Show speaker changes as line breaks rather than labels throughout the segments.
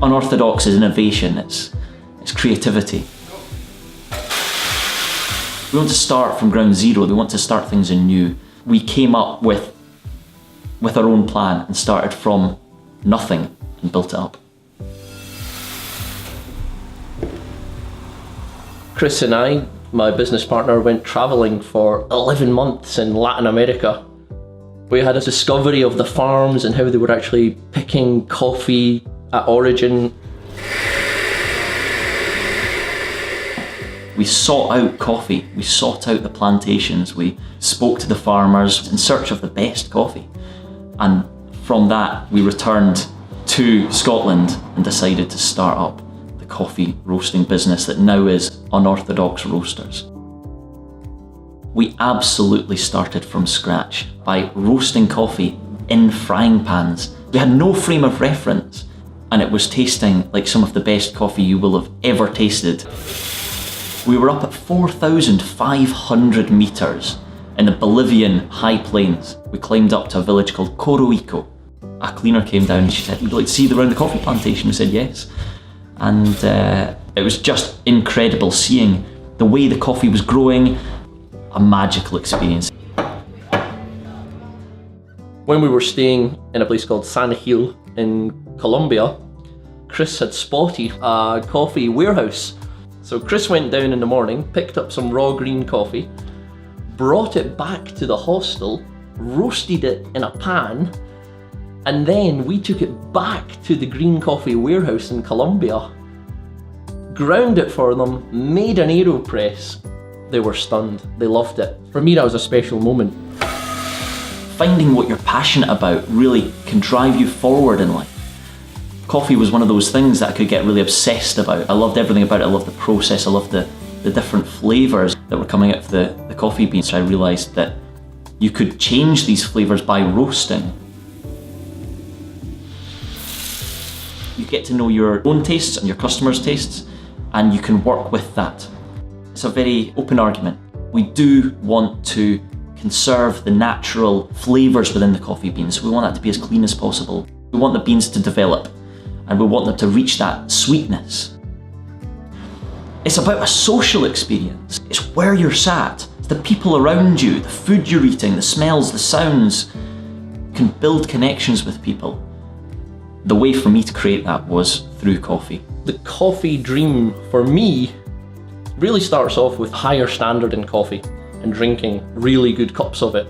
Unorthodox is innovation, it's creativity. We want to start from ground zero, we want to start things anew. We came up with our own plan and started from nothing and built it up.
Chris and I, my business partner, went travelling for 11 months in Latin America. We had a discovery of the farms and how they were actually picking coffee at origin.
We sought out coffee, we sought out the plantations, we spoke to the farmers in search of the best coffee. And from that, we returned to Scotland and decided to start up the coffee roasting business that now is Unorthodox Roasters. We absolutely started from scratch by roasting coffee in frying pans. We had no frame of reference, and it was tasting like some of the best coffee you will have ever tasted. We were up at 4,500 meters in the Bolivian high plains. We climbed up to a village called Coroico. A cleaner came down and she said, "Would you like to see around the coffee plantation?" We said yes. And it was just incredible seeing the way the coffee was growing, a magical experience.
When we were staying in a place called San Gil in Colombia, Chris had spotted a coffee warehouse. So Chris went down in the morning, picked up some raw green coffee, brought it back to the hostel, roasted it in a pan, and then we took it back to the green coffee warehouse in Colombia, ground it for them, made an AeroPress. They were stunned, they loved it. For me, that was a special moment.
Finding what you're passionate about really can drive you forward in life. Coffee was one of those things that I could get really obsessed about. I loved everything about it. I loved the process. I loved the different flavours that were coming out of the coffee beans. So I realised that you could change these flavours by roasting. You get to know your own tastes and your customers' tastes, and you can work with that. It's a very open argument. We do want to conserve the natural flavours within the coffee beans. We want that to be as clean as possible. We want the beans to develop, and we want them to reach that sweetness. It's about a social experience. It's where you're sat, it's the people around you, the food you're eating, the smells, the sounds. You can build connections with people. The way for me to create that was through coffee.
The coffee dream for me really starts off with higher standard in coffee and drinking really good cups of it.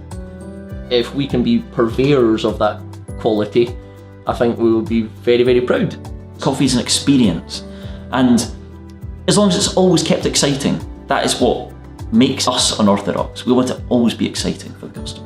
If we can be purveyors of that quality, I think we will be very, very proud.
Coffee is an experience, and as long as it's always kept exciting, that is what makes us unorthodox. We want it to always be exciting for the customer.